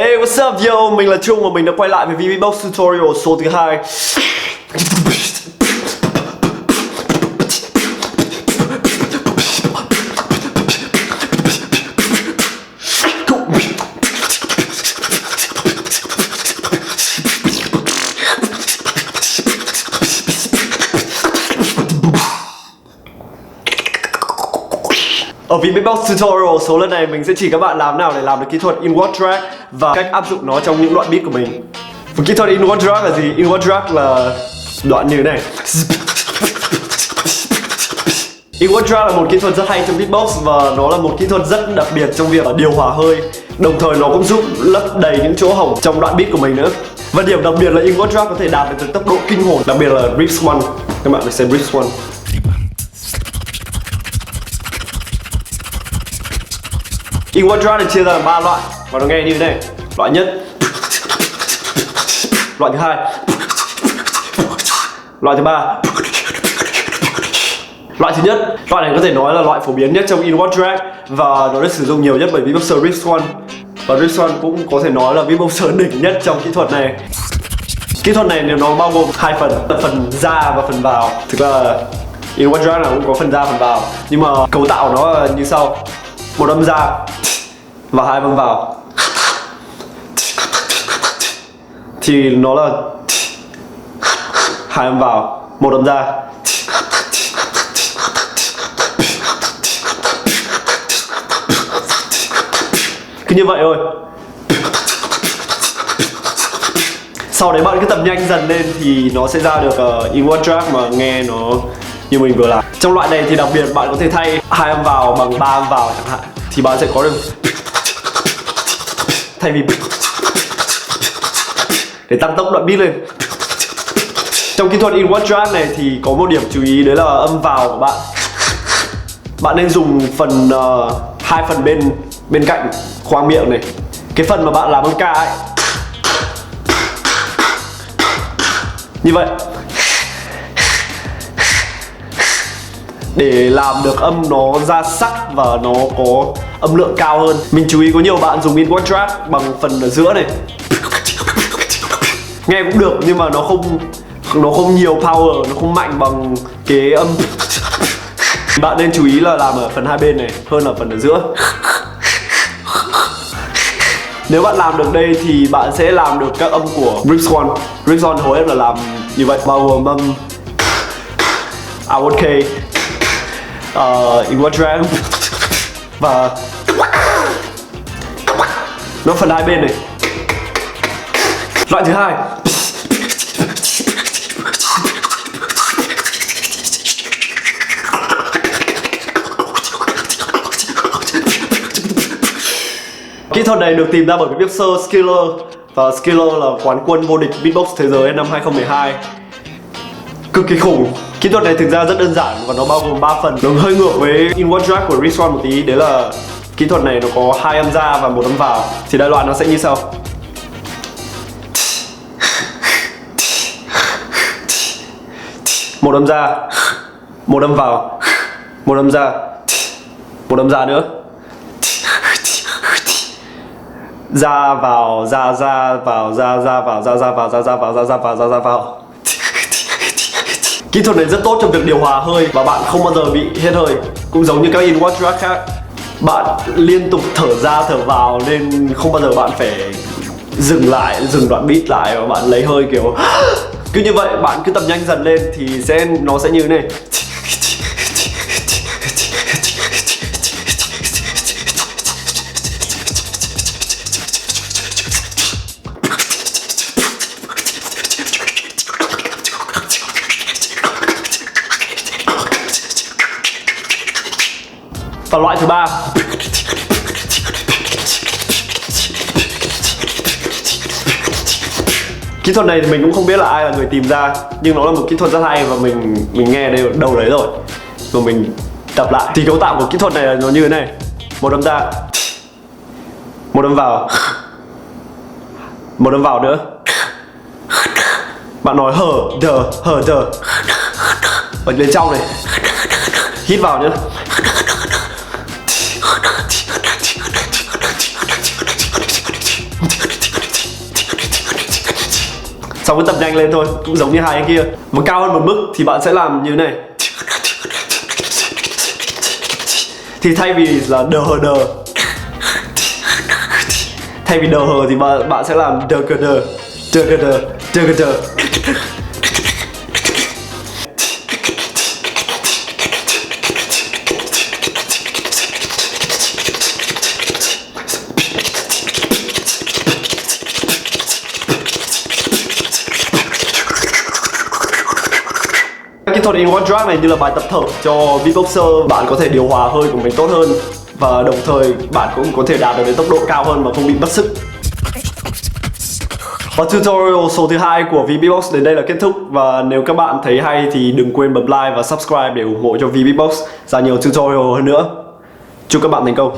Hey, what's up yo, mình là Trung và mình đã quay lại với VBox Tutorial số thứ 2. Ở VBox Tutorial số lần này mình sẽ chỉ các bạn làm nào để làm được kỹ thuật inward drag và cách áp dụng nó trong những đoạn beat của mình. Và kỹ thuật inward drag là gì? Inward drag là đoạn như thế này. Inward drag là một kỹ thuật rất hay trong beatbox và nó là một kỹ thuật rất đặc biệt trong việc điều hòa hơi. Đồng thời nó cũng giúp lấp đầy những chỗ hổng trong đoạn beat của mình nữa. Và điểm đặc biệt là inward drag có thể đạt được tốc độ kinh hồn, đặc biệt là Rips One. Các bạn phải xem Rips One. Inward drag được chia ra làm 3 loại và nó nghe như thế này. Loại nhất, loại thứ hai, loại thứ ba. Loại thứ nhất, loại này có thể nói là loại phổ biến nhất trong inward drag và nó được sử dụng nhiều nhất bởi beatboxer Rips One. Và Rips One cũng có thể nói là beatboxer đỉnh nhất trong kỹ thuật này. Kỹ thuật này nó bao gồm hai phần ra và phần vào. Thực ra là inward drag nào cũng có phần ra phần vào, nhưng mà cấu tạo nó là như sau: một âm ra và hai âm vào. Thì nó là hai âm vào, một âm ra. Cứ như vậy thôi. Sau đấy bạn cứ tập nhanh dần lên thì nó sẽ ra được inward drag mà nghe nó như mình vừa làm. Trong loại này thì đặc biệt bạn có thể thay hai âm vào bằng 3 âm vào chẳng hạn, thì bạn sẽ có được thay vì để tăng tốc đoạn beat lên. Trong kỹ thuật inward drag này thì có một điểm chú ý, đấy là âm vào của bạn. Bạn nên dùng phần hai phần bên cạnh khoang miệng này. Cái phần mà bạn làm âm ca ấy, như vậy, để làm được âm nó ra sắc và nó có âm lượng cao hơn. Mình chú ý có nhiều bạn dùng inward drag bằng phần ở giữa này. Nghe cũng được nhưng mà nó không nhiều power, nó không mạnh bằng cái âm. Bạn nên chú ý là làm ở phần hai bên này hơn là phần ở giữa. Nếu bạn làm được đây thì bạn sẽ làm được các âm của Rips One. Rips One hầu hết là làm như vậy, bao gồm âm outward K, inward drag và nó phần hai bên này. Loại thứ hai, kỹ thuật này được tìm ra bởi beatboxer Skiller, và Skiller là quán quân vô địch beatbox thế giới năm 2012. Cực kỳ khủng. Kỹ thuật này thực ra rất đơn giản và nó bao gồm 3 phần. Nó hơi ngược với inward drag của Rips One một tí, đấy là kỹ thuật này nó có hai âm ra và một âm vào. Thì đại loại nó sẽ như sau: một âm ra, một âm vào, một âm ra, một âm ra nữa, ra vào, ra vào, ra vào, ra vào, ra vào, ra vào, ra vào. Kỹ thuật này rất tốt trong việc điều hòa hơi và bạn không bao giờ bị hết hơi. Cũng giống như các inward drag khác, bạn liên tục thở ra thở vào nên không bao giờ bạn phải dừng đoạn beat lại và bạn lấy hơi kiểu cứ như vậy. Bạn cứ tập nhanh dần lên thì nó sẽ như thế này. Và loại thứ ba, kỹ thuật này thì mình cũng không biết là ai là người tìm ra, nhưng nó là một kỹ thuật rất hay và mình nghe đây đâu đấy rồi và mình tập lại. Thì cấu tạo của kỹ thuật này là nó như thế này: một âm ra, một âm vào, một âm vào nữa. Bạn nói hở đờ ở bên trong này, hít vào nhé. Xong cứ tập nhanh lên thôi, cũng giống như hai cái kia. Mà cao hơn một mức thì bạn sẽ làm như thế này. Thì thay vì là đờ hờ đờ, thay vì đờ hờ thì bạn sẽ làm đờ cờ đờ, đờ cờ đờ, đờ cờ đờ. Kỹ thuật in one track này như là bài tập thở cho beatboxer, bạn có thể điều hòa hơi của mình tốt hơn và đồng thời bạn cũng có thể đạt được đến tốc độ cao hơn mà không bị mất sức. Và tutorial số thứ 2 của VBeatbox đến đây là kết thúc. Và nếu các bạn thấy hay thì đừng quên bấm like và subscribe để ủng hộ cho VBeatbox ra nhiều tutorial hơn nữa. Chúc các bạn thành công.